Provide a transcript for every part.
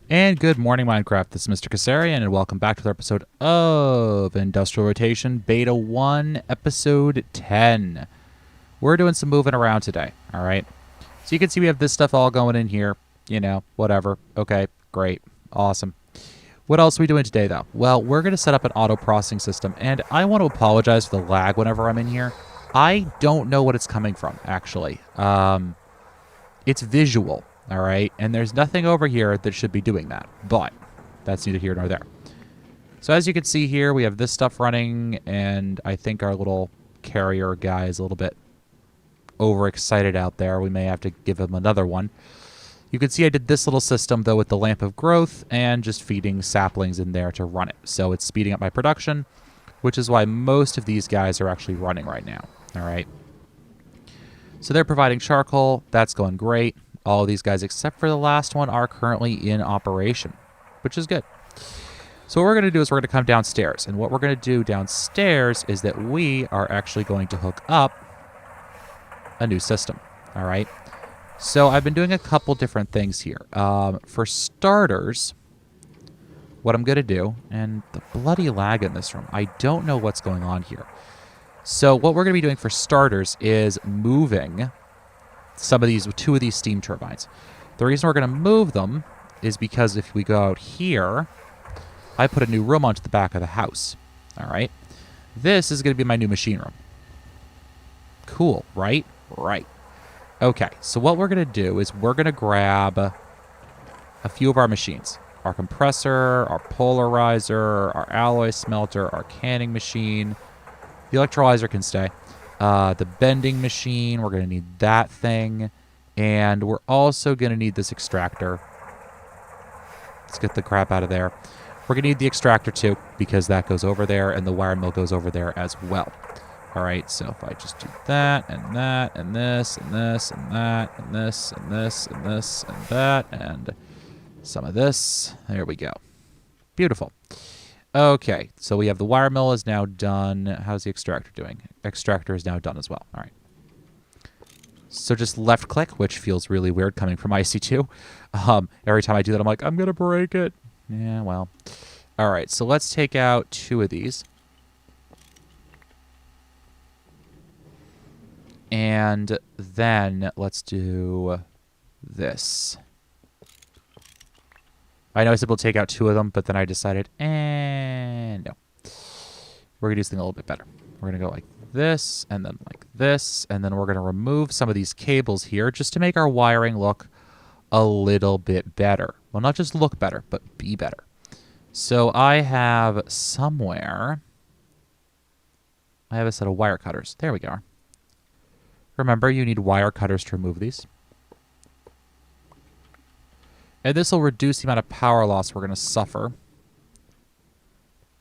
And good morning, Minecraft. This is Mr. Kasarian, and welcome back to the episode of Industrial Rotation Beta 1, Episode 10. We're doing some moving around today, all right? So you can see we have this stuff all going in here. You know, whatever. Okay, great. Awesome. What else are we doing today, though? Well, we're going to set up an auto-processing system, and I want to apologize for the lag whenever I'm in here. I don't know what it's coming from, actually. It's visual. All right, and there's nothing over here that should be doing that, but that's neither here nor there. So as you can see here, we have this stuff running, and I think our little carrier guy is a little bit overexcited out there. We may have to give him another one. You can see I did this little system, though, with the lamp of growth and just feeding saplings in there to run it. So it's speeding up my production, which is why most of these guys are actually running right now. All right. So they're providing charcoal. That's going great. All of these guys, except for the last one, are currently in operation, which is good. So what we're going to do is we're going to come downstairs. And what we're going to do downstairs is that we are actually going to hook up a new system. All right. So I've been doing a couple different things here. For starters, what I'm going to do, and the bloody lag in this room, I don't know what's going on here. So what we're going to be doing for starters is moving two of these steam turbines. The reason we're going to move them is because if we go out here, I put a new room onto the back of the house. All right. This is going to be my new machine room. Cool, right? Right. Okay, so what we're going to do is we're going to grab a few of our machines. Our compressor, our polarizer, our alloy smelter, our canning machine. The electrolyzer can stay. The bending machine, we're going to need that thing. And we're also going to need this extractor. Let's get the crap out of there. We're going to need the extractor too, because that goes over there, and the wire mill goes over there as well. All right, so if I just do that, and that, and this, and this, and that, and this, and this, and this, and that, and some of this. There we go. Beautiful. Okay, so we have the wire mill is now done. How's the extractor doing? Extractor is now done as well. All right. So just left click, which feels really weird coming from IC2. Every time I do that, I'm like, I'm going to break it. Yeah, well. All right, so let's take out two of these. And then let's do this. I know I said we'll take out two of them, but then I decided, no. We're going to do something a little bit better. We're going to go like this, and then like this, and then we're going to remove some of these cables here just to make our wiring look a little bit better. Well, not just look better, but be better. So I have somewhere, I have a set of wire cutters. There we go. Remember, you need wire cutters to remove these. And this will reduce the amount of power loss we're going to suffer.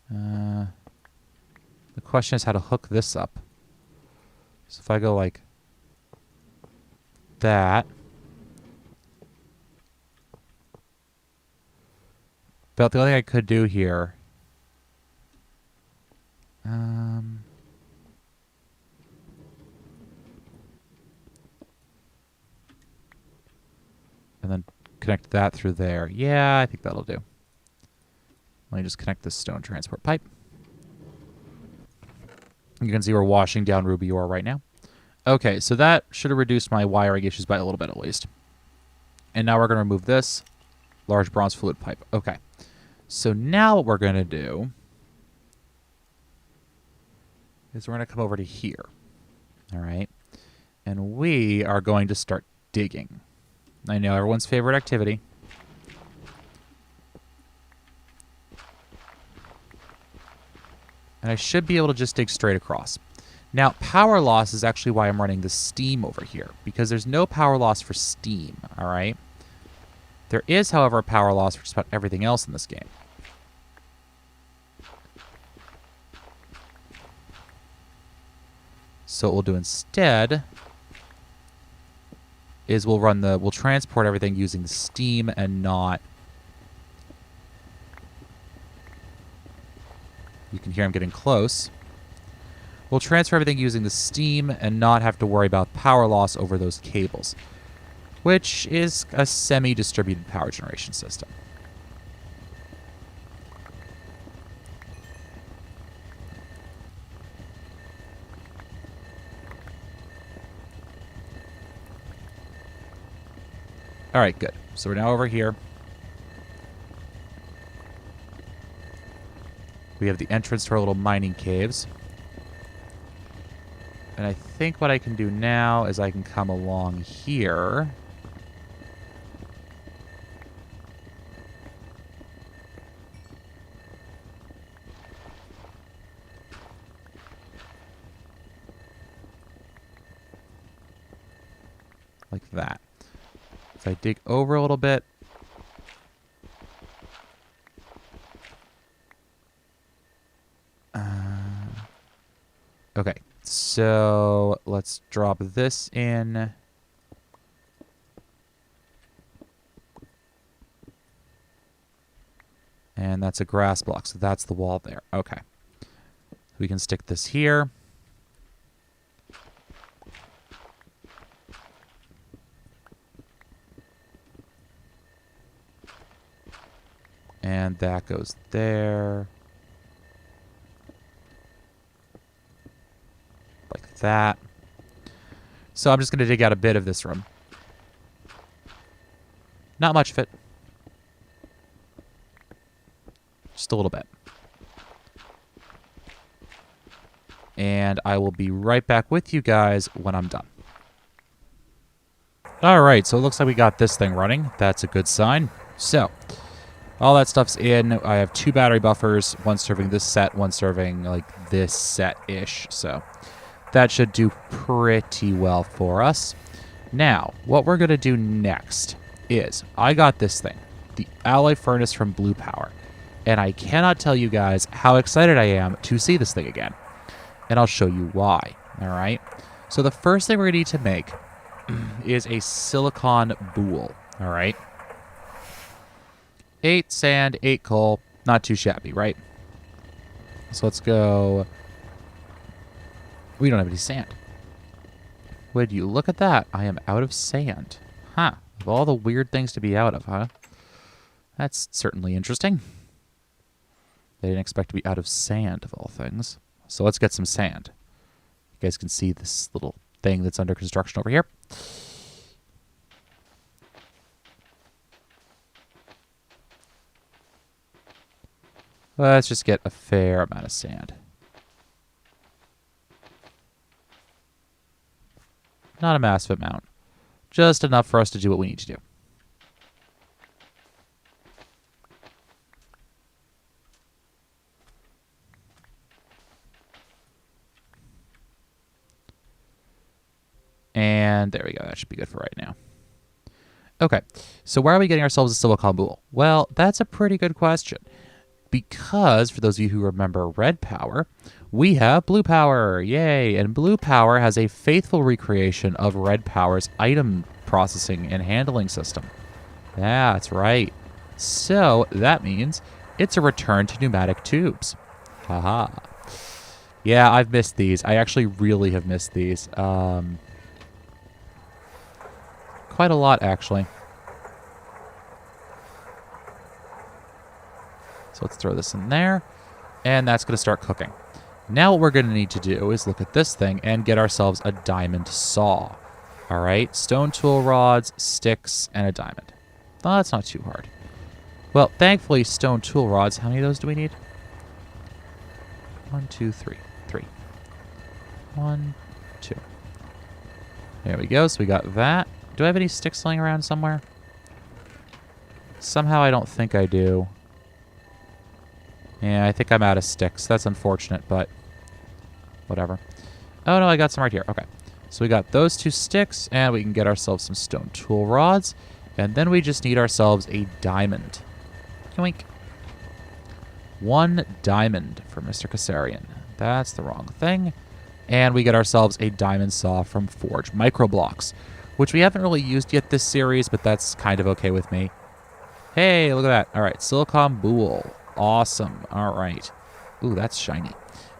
The question is how to hook this up. So if I go like that. But the only thing I could do here. And then connect that through there. Yeah, I think that'll do. Let me just connect this stone transport pipe. You can see we're washing down ruby ore right now. Okay, so that should have reduced my wiring issues by a little bit at least. And now we're going to remove this large bronze fluid pipe. Okay, so now what we're going to do is we're going to come over to here. All right, and we are going to start digging. I know everyone's favorite activity. And I should be able to just dig straight across. Now, power loss is actually why I'm running the steam over here, because there's no power loss for steam, all right? There is, however, a power loss for just about everything else in this game. So what we'll do instead is we'll transport everything using the steam and not. You can hear I'm getting close. We'll transfer everything using the steam and not have to worry about power loss over those cables, which is a semi-distributed power generation system. All right, good. So we're now over here. We have the entrance to our little mining caves. And I think what I can do now is I can come along here. Like that. If I dig over a little bit. Okay, so let's drop this in. And that's a grass block, so that's the wall there. Okay. We can stick this here. And that goes there. Like that. So I'm just going to dig out a bit of this room. Not much of it. Just a little bit. And I will be right back with you guys when I'm done. All right, so it looks like we got this thing running. That's a good sign. So, all that stuff's in. I have 2 battery buffers, one serving this set, one serving like this set-ish. So that should do pretty well for us. Now, what we're going to do next is I got this thing, the alloy furnace from RedPower. And I cannot tell you guys how excited I am to see this thing again. And I'll show you why, all right? So the first thing we're going to need to make is a silicon boule, all right? 8 sand, 8 coal, not too shabby, right? So let's go. We don't have any sand. Would you look at that? I am out of sand. Huh. Of all the weird things to be out of, huh? That's certainly interesting. I didn't expect to be out of sand, of all things. So let's get some sand. You guys can see this little thing that's under construction over here. Let's just get a fair amount of sand. Not a massive amount. Just enough for us to do what we need to do. And there we go. That should be good for right now. Okay, so why are we getting ourselves a silicon boule? Well, that's a pretty good question. Because, for those of you who remember RedPower, we have RedPower. Yay! And RedPower has a faithful recreation of RedPower's item processing and handling system. Yeah, that's right. So, that means it's a return to pneumatic tubes. Haha. Yeah, I've missed these. I actually really have missed these. Quite a lot, actually. So let's throw this in there. And that's going to start cooking. Now what we're going to need to do is look at this thing and get ourselves a diamond saw. All right, stone tool rods, sticks, and a diamond. Oh, that's not too hard. Well, thankfully, stone tool rods, how many of those do we need? 1, 2, 3. 3. 1, 2. There we go, so we got that. Do I have any sticks laying around somewhere? Somehow I don't think I do. Yeah, I think I'm out of sticks. That's unfortunate, but whatever. Oh, no, I got some right here. Okay. So we got those 2 sticks, and we can get ourselves some stone tool rods. And then we just need ourselves a diamond. Yoink. 1 diamond for Mr. Kasarian. That's the wrong thing. And we get ourselves a diamond saw from Forge Microblocks, which we haven't really used yet this series, but that's kind of okay with me. Hey, look at that. All right, silicon boule. Awesome. All right. Ooh, that's shiny.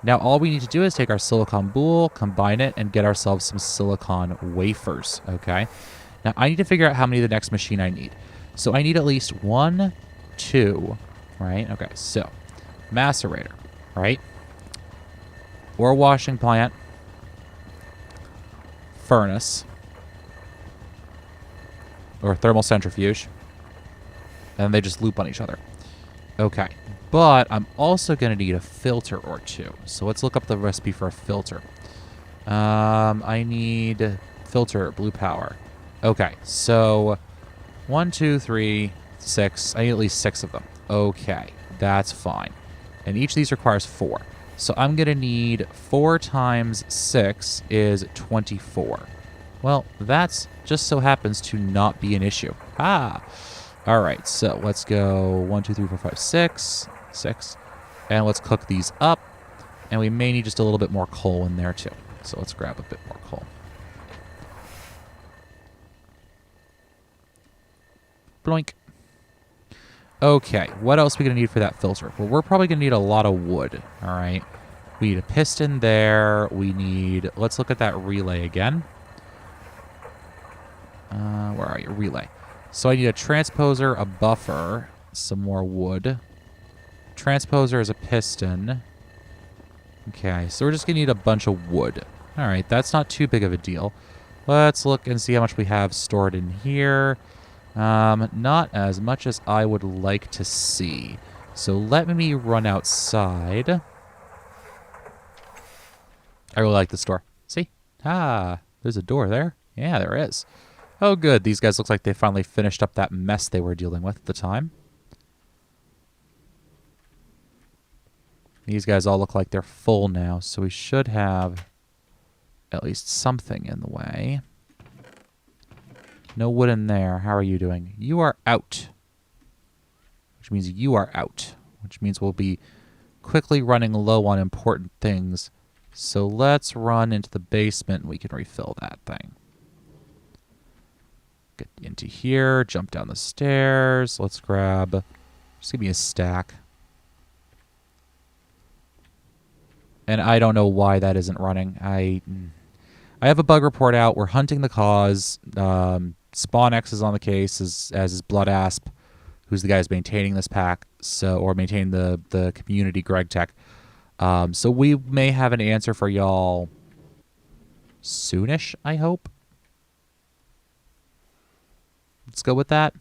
Now, all we need to do is take our silicon boule, combine it, and get ourselves some silicon wafers, okay? Now, I need to figure out how many of the next machine I need. So I need at least 1, 2, right? Okay, so macerator, right? Ore washing plant, or thermal centrifuge. And they just loop on each other. Okay. But I'm also going to need a filter or two. So let's look up the recipe for a filter. I need filter, blue power. Okay, so 1, 2, 3, 6. I need at least 6 of them. Okay, that's fine. And each of these requires 4. So I'm going to need 4 times 6 is 24. Well, that's just so happens to not be an issue. Ah! All right, so let's go 1, 2, 3, 4, 5, 6. 6. And let's cook these up. And we may need just a little bit more coal in there, too. So let's grab a bit more coal. Bloink. Okay, what else are we going to need for that filter? Well, we're probably going to need a lot of wood, all right? We need a piston there. We need... Let's look at that relay again. Where are you? Relay. So I need a transposer, a buffer, some more wood. Transposer is a piston. Okay, so we're just going to need a bunch of wood. All right, that's not too big of a deal. Let's look and see how much we have stored in here. Not as much as I would like to see. So let me run outside. I really like this door. See? Ah, there's a door there. Yeah, there is. Oh, good. These guys look like they finally finished up that mess they were dealing with at the time. These guys all look like they're full now, so we should have at least something in the way. No wood in there. How are you doing? You are out. Which means you are out. Which means we'll be quickly running low on important things. So let's run into the basement and we can refill that thing. Get into here. Jump down the stairs. Let's grab... Just give me a stack. And I don't know why that isn't running. I have a bug report out. We're hunting the cause. SpawnX is on the case, as is Blood Asp, who's the guy who's maintaining this pack, or maintaining the community Gregtech. So we may have an answer for y'all soonish, I hope. Let's go with that.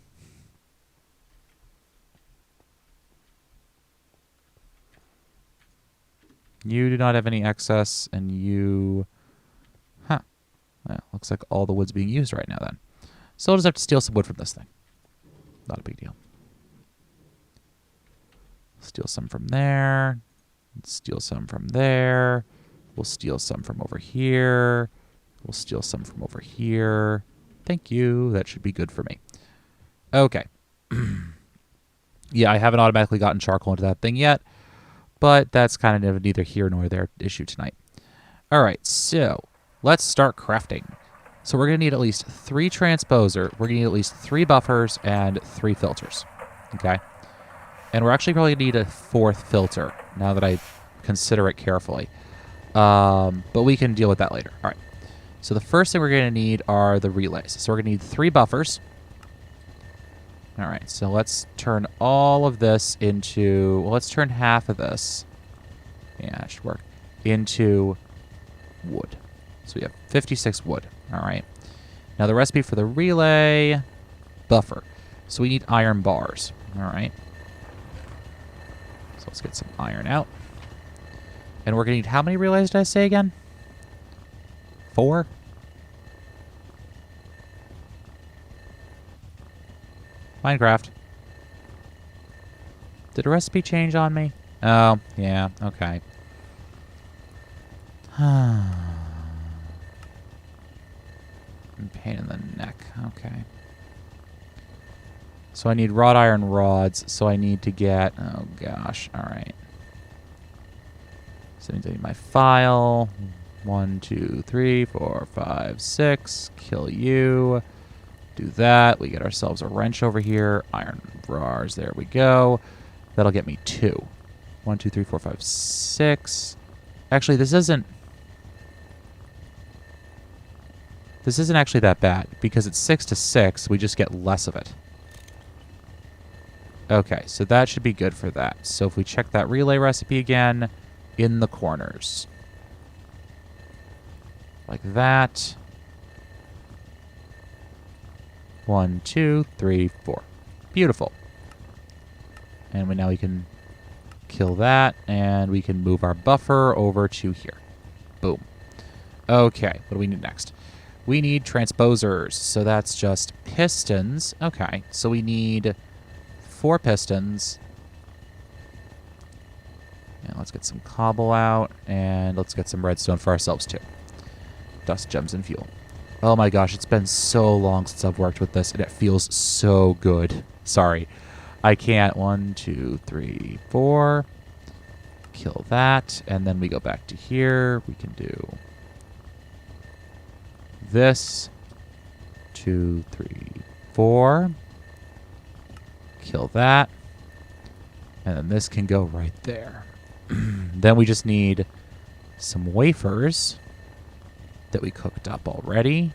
You do not have any excess, and you... Huh. Well, looks like all the wood's being used right now, then. So we'll just have to steal some wood from this thing. Not a big deal. Steal some from there. Steal some from there. We'll steal some from over here. We'll steal some from over here. Thank you. That should be good for me. Okay. Yeah, I haven't automatically gotten charcoal into that thing yet, but that's kind of neither here nor there issue tonight. All right, so let's start crafting. So we're going to need at least 3 transposer. We're going to need at least 3 buffers and 3 filters. Okay? And we're actually probably going to need a 4th filter now that I consider it carefully. But we can deal with that later. All right. So the first thing we're going to need are the relays. So we're going to need 3 buffers. All right. So let's turn all of this into... Well, let's turn half of this. Yeah, that should work. Into wood. So we have 56 wood. All right. Now the recipe for the relay... Buffer. So we need iron bars. All right. So let's get some iron out. And we're going to need how many relays did I say again? 4? Minecraft. Did a recipe change on me? Oh, yeah, okay. Pain in the neck, okay. So I need wrought iron rods, so I need to get... Oh, gosh, all right. So I need my file. 1, 2, 3, 4, 5, 6. Kill you. Do that. We get ourselves a wrench over here. Iron bars. There we go. That'll get me 2. 1, 2, 3, 4, 5, 6. Actually, this isn't actually that bad because it's 6 to 6. We just get less of it. Okay, so that should be good for that. So if we check that relay recipe again, in the corners. Like that. 1, 2, 3, 4. Beautiful. And now we can kill that, and we can move our buffer over to here. Boom. Okay, what do we need next? We need transposers, so that's just pistons. Okay, so we need 4 pistons. And let's get some cobble out, and let's get some redstone for ourselves too. Dust, gems, and fuel. Oh my gosh, it's been so long since I've worked with this, and it feels so good. Sorry. I can't. 1, 2, 3, 4. Kill that, and then we go back to here. We can do this. 2, 3, 4. Kill that. And then this can go right there. Then we just need some wafers that we cooked up already.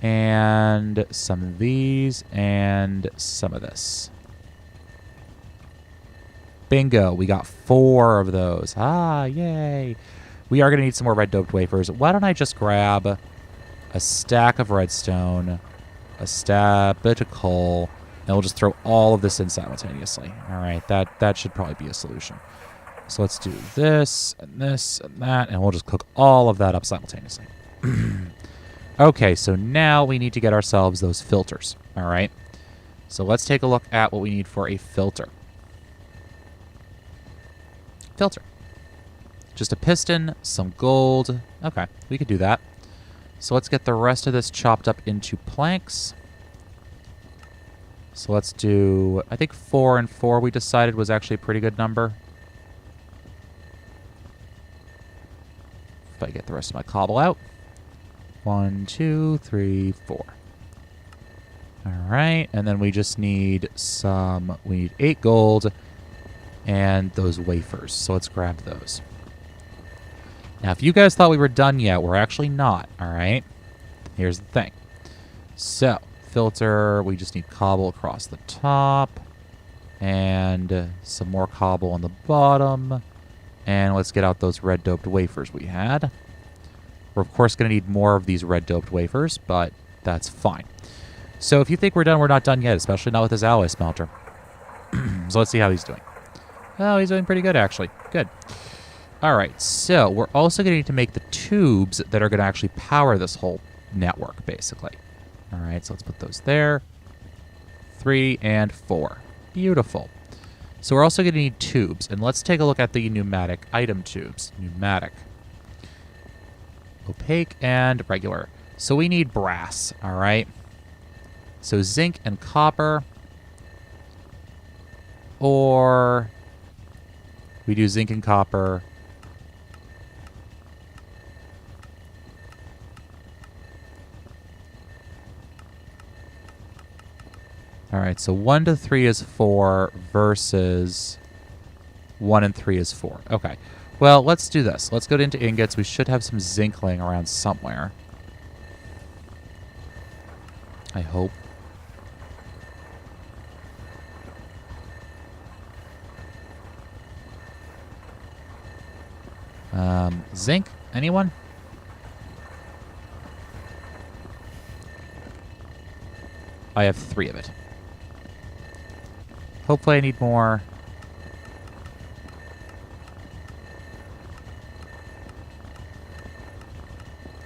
And some of these, and some of this. Bingo, we got 4 of those. Ah, yay. We are going to need some more red doped wafers. Why don't I just grab a stack of redstone, a bit of coal, and we'll just throw all of this in simultaneously. All right, that should probably be a solution. So let's do this, and that, and we'll just cook all of that up simultaneously. Okay, so now we need to get ourselves those filters, all right? So let's take a look at what we need for a filter. Filter. Just a piston, some gold. Okay, we could do that. So let's get the rest of this chopped up into planks. So let's do, I think 4 and 4 we decided was actually a pretty good number. If I get the rest of my cobble out. 1, 2, 3, 4. All right, and then we just need we need 8 gold and those wafers. So let's grab those. Now, if you guys thought we were done yet, we're actually not, all right? Here's the thing. So, filter, we just need cobble across the top and some more cobble on the bottom. And let's get out those red doped wafers we had. We're, of course, going to need more of these red doped wafers, but that's fine. So if you think we're done, we're not done yet, especially not with this alloy smelter. So let's see how he's doing. Oh, he's doing pretty good, actually. Good. All right, so we're also going to need to make the tubes that are going to actually power this whole network, basically. All right, so let's put those there. 3 and 4. Beautiful. So we're also going to need tubes, and let's take a look at the pneumatic item tubes. Pneumatic. Opaque and regular. So we need brass, all right? So zinc and copper. Or we do zinc and copper. All right, so 1 to 3 is 4 versus 1 and 3 is 4. Okay. Well, let's do this. Let's go into ingots. We should have some zinc laying around somewhere. I hope. Zinc? Anyone? I have 3 of it. Hopefully I need more.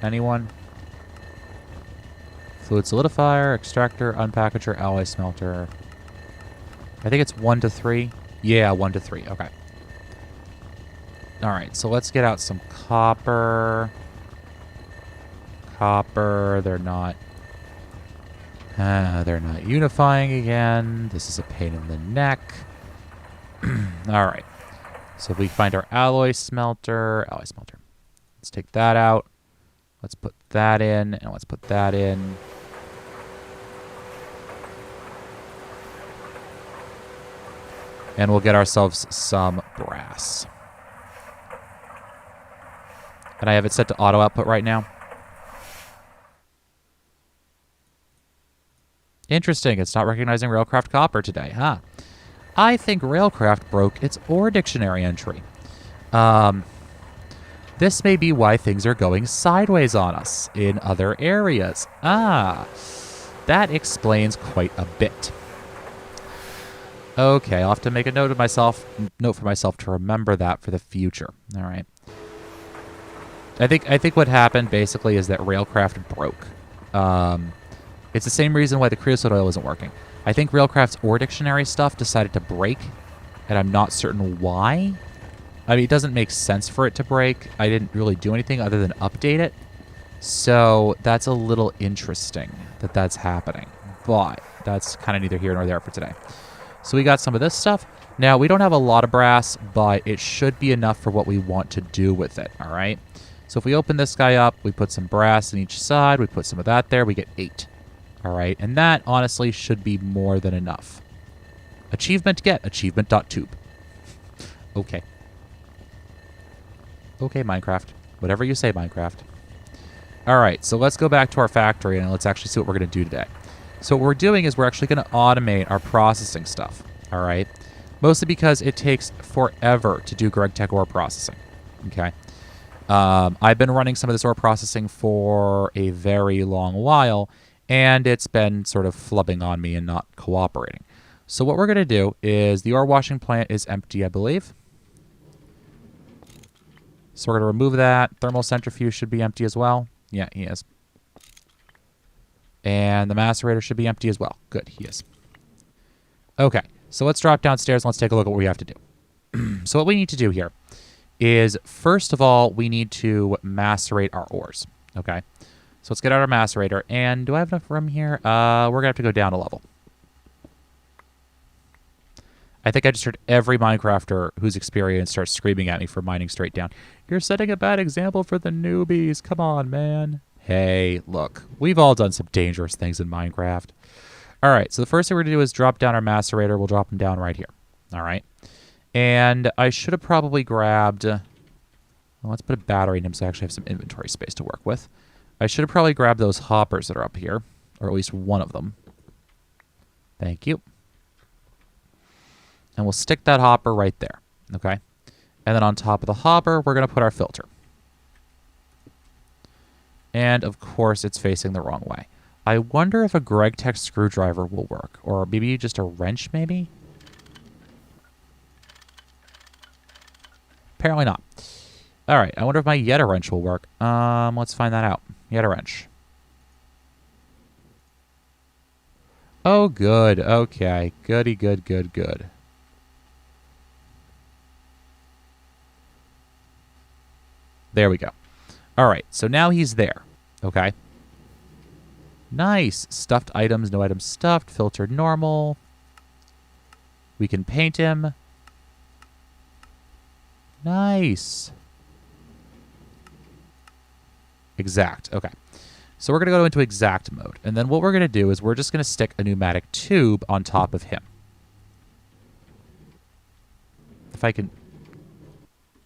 Anyone? Fluid solidifier, extractor, unpackager, alloy smelter. I think it's 1 to 3. Yeah, 1 to 3. Okay. All right, so let's get out some copper. Copper, they're not unifying again. This is a pain in the neck. All right. So if we find our alloy smelter. Let's take that out. Let's put that in, and let's put that in. And we'll get ourselves some brass. And I have it set to auto output right now. Interesting, it's not recognizing Railcraft Copper today, huh? I think Railcraft broke its ore dictionary entry. This may be why things are going sideways on us in other areas. that explains quite a bit. Okay, I'll have to make a note for myself to remember that for the future. All right. I think what happened basically is that Railcraft broke. It's the same reason why the creosote oil isn't working. I think Railcraft's ore dictionary stuff decided to break, and I'm not certain why. I mean, it doesn't make sense for it to break. I didn't really do anything other than update it. So that's a little interesting that that's happening. But that's kind of neither here nor there for today. So we got some of this stuff. Now, we don't have a lot of brass, but it should be enough for what we want to do with it, all right? So if we open this guy up, we put some brass on each side, we put some of that there, we get 8. All right, and that, honestly, should be more than enough. Achievement get, achievement.tube. Okay. Okay, Minecraft. Whatever you say, Minecraft. All right, so let's go back to our factory, and let's actually see what we're going to do today. So what we're doing is we're actually going to automate our processing stuff, all right? Mostly because it takes forever to do Gregtech ore processing, okay? I've been running some of this ore processing for a very long while, and it's been sort of flubbing on me and not cooperating. So what we're going to do is the ore washing plant is empty, I believe. So we're going to remove that. Thermal centrifuge should be empty as well. Yeah, he is. And the macerator should be empty as well. Good, he is. Okay, so let's drop downstairs and let's take a look at what we have to do. So what we need to do here is, first of all, we need to macerate our ores. Okay, so let's get out our macerator. And do I have enough room here? We're going to have to go down a level. I think I just heard every Minecrafter who's experienced start screaming at me for mining straight down. You're setting a bad example for the newbies. Come on, man. Hey, look. We've all done some dangerous things in Minecraft. All right, so the first thing we're going to do is drop down our macerator. We'll drop him down right here. All right. And I should have probably grabbed... Well, let's put a battery in him so I actually have some inventory space to work with. I should have probably grabbed those hoppers that are up here, or at least one of them. Thank you. And we'll stick that hopper right there, okay? And then on top of the hopper, we're going to put our filter. And, of course, it's facing the wrong way. I wonder if a Gregtech screwdriver will work, or maybe just a wrench, maybe? Apparently not. All right, I wonder if my Yeta wrench will work. Let's find that out. Yeta wrench. Oh, good. Okay. Goody, good, good, good. There we go. All right, so now he's there, okay? Nice. Stuffed items, no items stuffed, filtered normal. We can paint him. Nice. Exact, okay. So we're going to go into exact mode. And then what we're going to do is we're just going to stick a pneumatic tube on top of him. If I can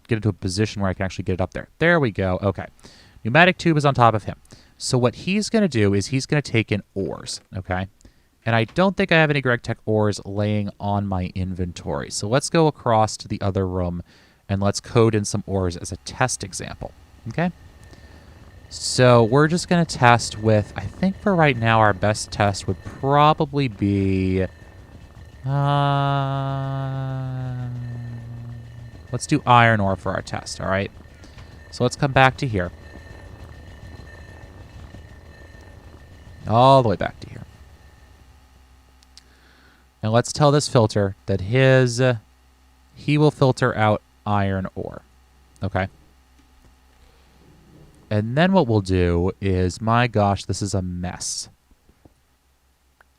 get into a position where I can actually get it up there. There we go. Okay. Pneumatic tube is on top of him. So what he's going to do is he's going to take in ores, okay? And I don't think I have any Gregtech ores laying on my inventory. So let's go across to the other room and let's code in some ores as a test example, okay? So we're just going to test with, I think for right now, our best test would probably be... let's do iron ore for our test, all right? So let's come back to here. All the way back to here. And let's tell this filter that he will filter out iron ore, okay? And then what we'll do is, my gosh, this is a mess.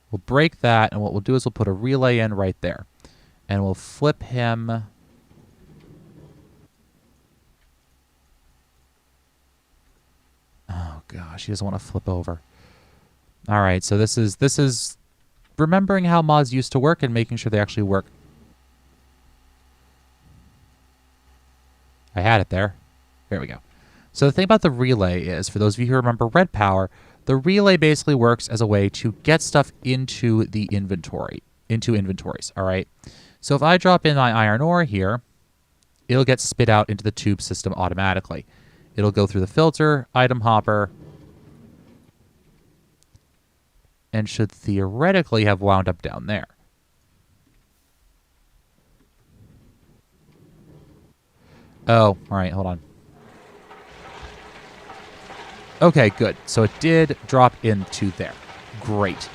We'll break that, and what we'll do is we'll put a relay in right there. And we'll flip him... Oh, gosh, he doesn't want to flip over. All right, so this is remembering how mods used to work and making sure they actually work. I had it there. There we go. So the thing about the relay is, for those of you who remember RedPower, the relay basically works as a way to get stuff into the inventory, into inventories, all right? So if I drop in my iron ore here, it'll get spit out into the tube system automatically. It'll go through the filter, item hopper, and should theoretically have wound up down there. Oh, all right, hold on. Okay, good. So it did drop into there. Great.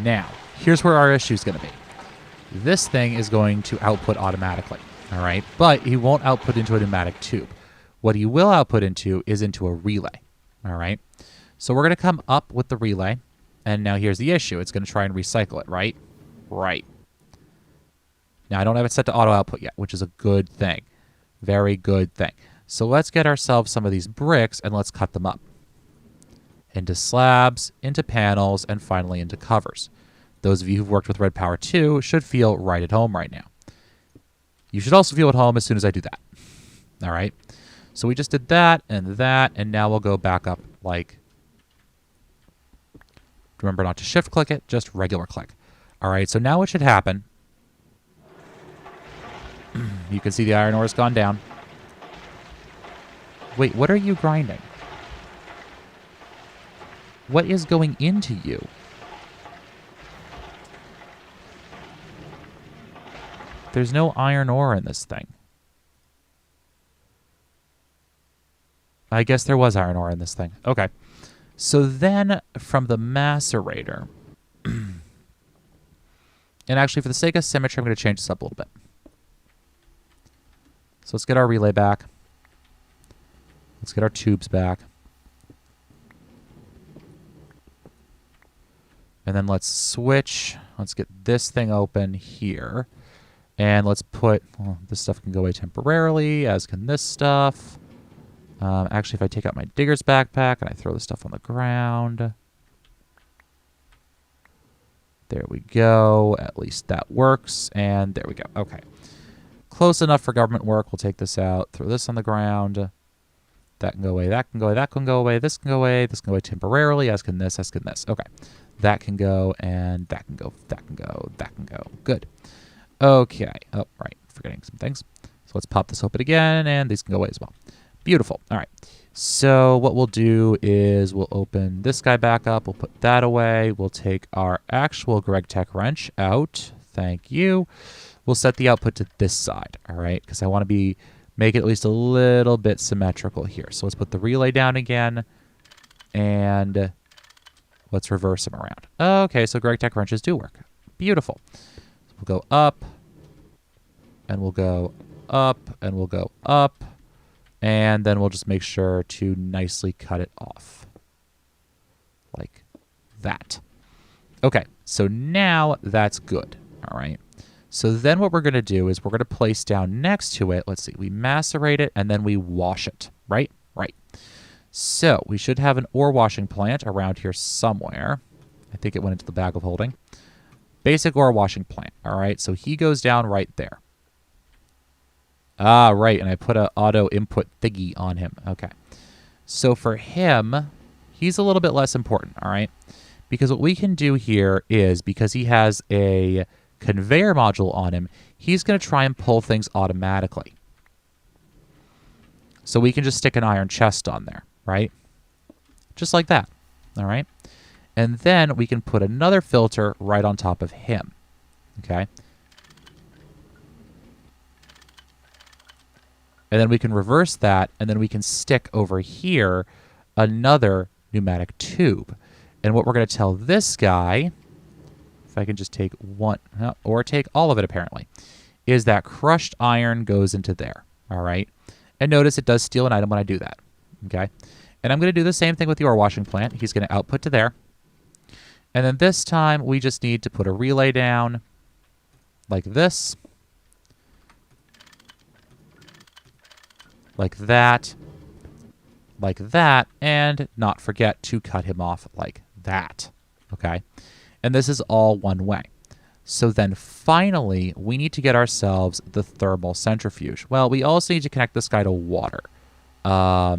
Now, here's where our issue is going to be. This thing is going to output automatically, all right? But he won't output into a pneumatic tube. What he will output into is into a relay, all right? So we're going to come up with the relay, and now here's the issue. It's going to try and recycle it, right? Right. Now, I don't have it set to auto output yet, which is a good thing. Very good thing. So let's get ourselves some of these bricks, and let's cut them up into slabs, into panels, and finally into covers. Those of you who've worked with RedPower 2 should feel right at home right now. You should also feel at home as soon as I do that. All right? So we just did that, and now we'll go back up like... Remember not to shift click it, just regular click. All right, so now what should happen... You can see the iron ore has gone down. Wait, what are you grinding? What is going into you? There's no iron ore in this thing. I guess there was iron ore in this thing. Okay. So then from the macerator... and actually, for the sake of symmetry, I'm going to change this up a little bit. So let's get our relay back. Let's get our tubes back. And then let's switch. Let's get this thing open here. And let's put... Well, this stuff can go away temporarily, as can this stuff. Actually, if I take out my digger's backpack and I throw the stuff on the ground... There we go. At least that works. And there we go. Okay. Close enough for government work. We'll take this out. Throw this on the ground. That can go away. That can go away. That can go away. This can go away. This can go away temporarily, as can this, as can this. Okay. That can go, and that can go. That can go. That can go. Good. Okay. Oh, right. Forgetting some things. So let's pop this open again, and these can go away as well. Beautiful. All right. So what we'll do is we'll open this guy back up. We'll put that away. We'll take our actual Gregtech wrench out. Thank you. We'll set the output to this side, all right? Because I want to make it at least a little bit symmetrical here. So let's put the relay down again, and let's reverse them around. Okay, so Gregtech wrenches do work. Beautiful. So we'll go up, and we'll go up, and we'll go up, and then we'll just make sure to nicely cut it off. Like that. Okay, so now that's good, all right? So then what we're going to do is we're going to place down next to it, let's see, we macerate it, and then we wash it, right? Right. So we should have an ore washing plant around here somewhere. I think it went into the bag of holding. Basic ore washing plant, all right? So he goes down right there. Ah, right, and I put an auto input thingy on him. Okay. So for him, he's a little bit less important, all right? Because what we can do here is, because he has a conveyor module on him, he's going to try and pull things automatically. So we can just stick an iron chest on there, right? Just like that, all right? And then we can put another filter right on top of him, okay? And then we can reverse that, and then we can stick over here another pneumatic tube. And what we're going to tell this guy, if I can just take one, or take all of it apparently, is that crushed iron goes into there, all right? And notice it does steal an item when I do that, okay? And I'm going to do the same thing with the ore washing plant. He's going to output to there. And then this time, we just need to put a relay down like this. Like that, and not forget to cut him off like that, okay? And this is all one way. So then finally, we need to get ourselves the thermal centrifuge. Well, we also need to connect this guy to water. All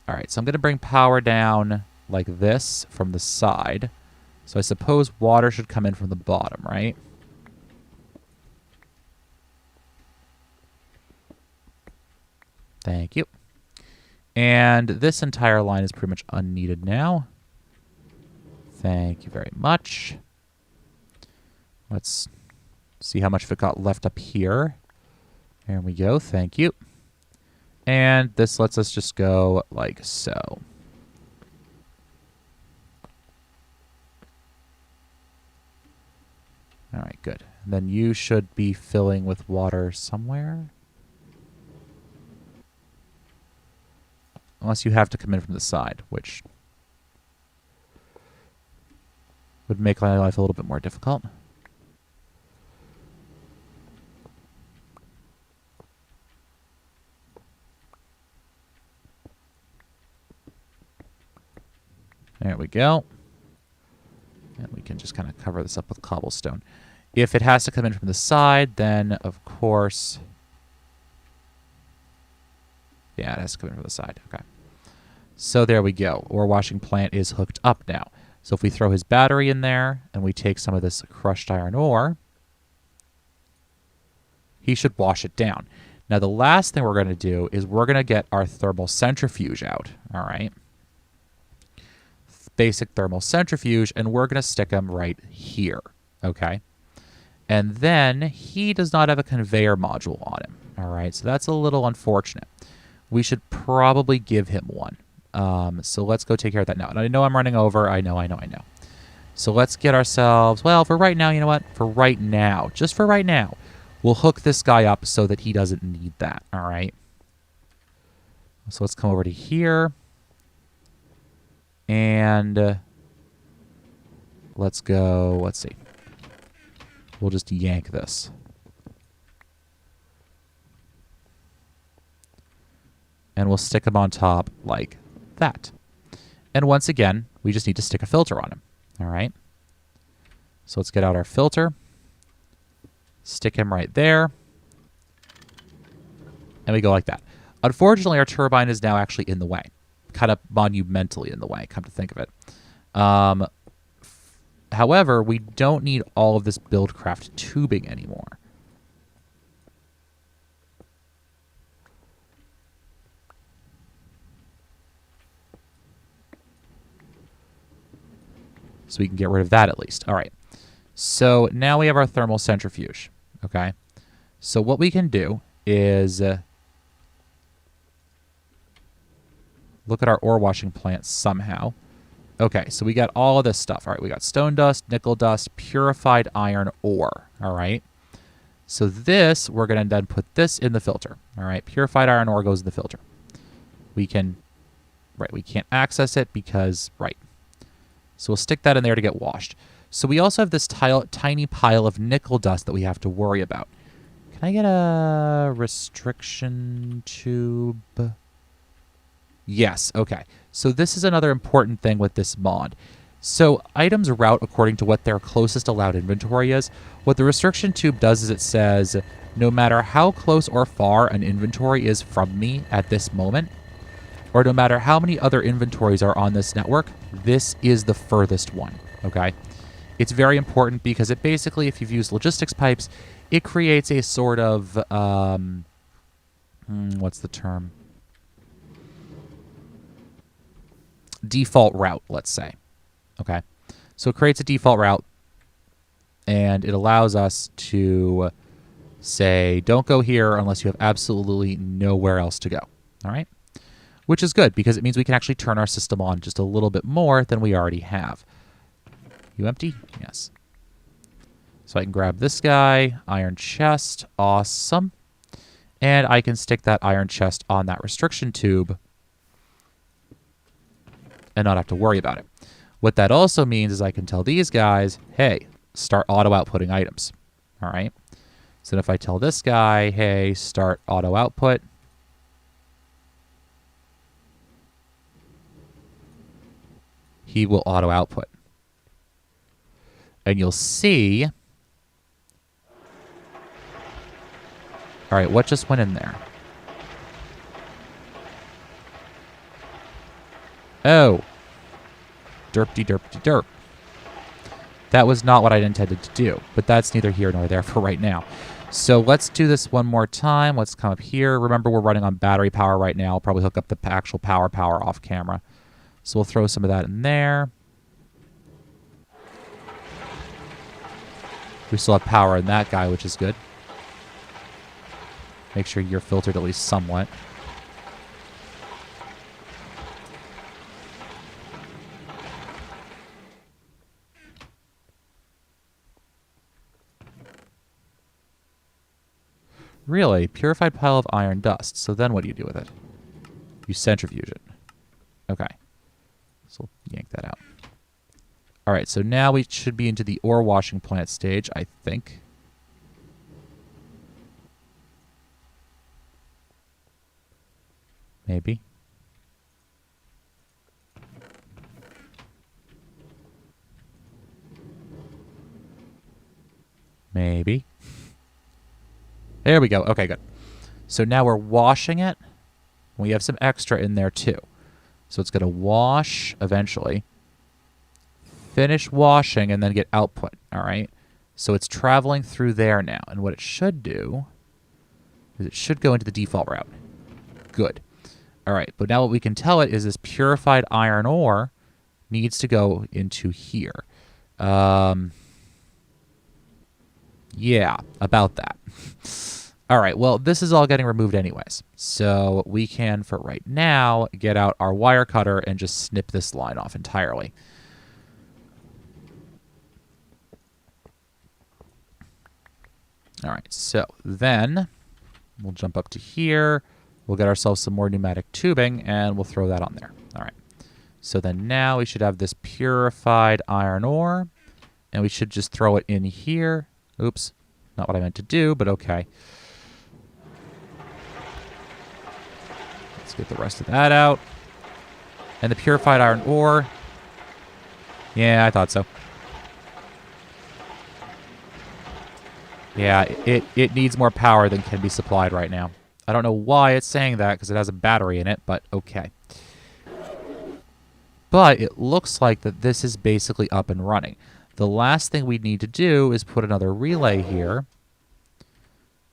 right, so I'm going to bring power down like this from the side. So I suppose water should come in from the bottom, right? Thank you. And this entire line is pretty much unneeded now. Thank you very much. Let's see how much of it got left up here. There we go. Thank you. And this lets us just go like so. All right, good. And then you should be filling with water somewhere. Unless you have to come in from the side, which would make my life a little bit more difficult. There we go. And we can just kind of cover this up with cobblestone. If it has to come in from the side, then, of course... Yeah, it has to come in from the side. Okay. So there we go. Ore washing plant is hooked up now. So if we throw his battery in there, and we take some of this crushed iron ore, he should wash it down. Now, the last thing we're going to do is we're going to get our thermal centrifuge out. All right. Basic thermal centrifuge, and we're going to stick him right here, okay? And then he does not have a conveyor module on him, all right? So that's a little unfortunate. We should probably give him one. So let's go take care of that now. And I know I'm running over. I know. So let's get ourselves, well, for right now, you know what? For right now, just for right now, we'll hook this guy up so that he doesn't need that, all right? So let's come over to here. And let's go, let's see. We'll just yank this. And we'll stick him on top like that. And once again, we just need to stick a filter on him. All right. So let's get out our filter. Stick him right there. And we go like that. Unfortunately, our turbine is now actually in the way. Kind of monumentally in the way, come to think of it. However, we don't need all of this Buildcraft tubing anymore. So we can get rid of that at least. All right. So now we have our thermal centrifuge. Okay. So what we can do is... look at our ore washing plant somehow. Okay, so we got all of this stuff. All right, we got stone dust, nickel dust, purified iron ore. All right. So this, we're going to then put this in the filter. All right, purified iron ore goes in the filter. We can, right, we can't access it because, right. So we'll stick that in there to get washed. So we also have this tiny pile of nickel dust that we have to worry about. Can I get a restriction tube? Yes, okay. So this is another important thing with this mod. So items route according to what their closest allowed inventory is. What the restriction tube does is it says, no matter how close or far an inventory is from me at this moment, or no matter how many other inventories are on this network, this is the furthest one, okay? It's very important because it basically, if you've used logistics pipes, it creates a sort of, what's the term? Default route, let's say. Okay. So it creates a default route, and it allows us to say, don't go here unless you have absolutely nowhere else to go. All right. Which is good because it means we can actually turn our system on just a little bit more than we already have. You empty? Yes. So I can grab this guy, iron chest. Awesome. And I can stick that iron chest on that restriction tube and not have to worry about it. What that also means is I can tell these guys, hey, start auto-outputting items. All right? So if I tell this guy, hey, start auto-output, he will auto-output. And you'll see... All right, what just went in there? Oh. Derp-de-derp-de-derp. That was not what I intended to do, but that's neither here nor there for right now. So let's do this one more time. Let's come up here. Remember, we're running on battery power right now. I'll probably hook up the actual power off camera. So we'll throw some of that in there. We still have power in that guy, which is good. Make sure you're filtered at least somewhat. Really? Purified pile of iron dust. So then what do you do with it? You centrifuge it. Okay. So yank that out. All right, so now we should be into the ore washing plant stage, I think. Maybe. Maybe. There we go. Okay, good. So now we're washing it. We have some extra in there too. So it's going to wash eventually. Finish washing and then get output. All right. So it's traveling through there now. And what it should do is it should go into the default route. Good. All right. But now what we can tell it is this purified iron ore needs to go into here. Yeah, about that. All right, well, this is all getting removed anyways. So we can, for right now, get out our wire cutter and just snip this line off entirely. All right, so then we'll jump up to here. We'll get ourselves some more pneumatic tubing, and we'll throw that on there. All right. So then now we should have this purified iron ore, and we should just throw it in here. Oops, not what I meant to do, but okay. Let's get the rest of that out. And the purified iron ore. Yeah, I thought so. Yeah, it needs more power than can be supplied right now. I don't know why it's saying that because it has a battery in it, but okay. But it looks like that this is basically up and running. The last thing we need to do is put another relay here.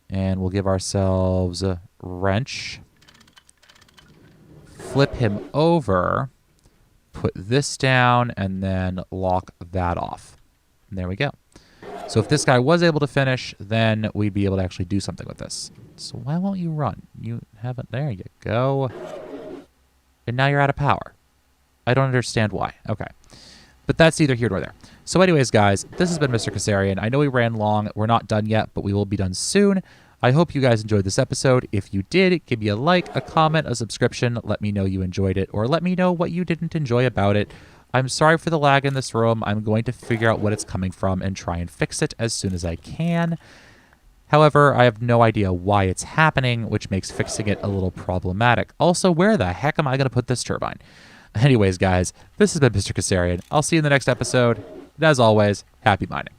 And we'll give ourselves a wrench. Flip him over. Put this down and then lock that off. And there we go. So if this guy was able to finish, then we'd be able to actually do something with this. So why won't you run? You haven't. There you go. And now you're out of power. I don't understand why. Okay. But that's neither here nor there. So anyways, guys, this has been Mr. Kasarian. I know we ran long. We're not done yet, but we will be done soon. I hope you guys enjoyed this episode. If you did, give me a like, a comment, a subscription. Let me know you enjoyed it, or let me know what you didn't enjoy about it. I'm sorry for the lag in this room. I'm going to figure out what it's coming from and try and fix it as soon as I can. However, I have no idea why it's happening, which makes fixing it a little problematic. Also, where the heck am I going to put this turbine? Anyways, guys, this has been Mr. Kasarian. I'll see you in the next episode. And as always, happy mining.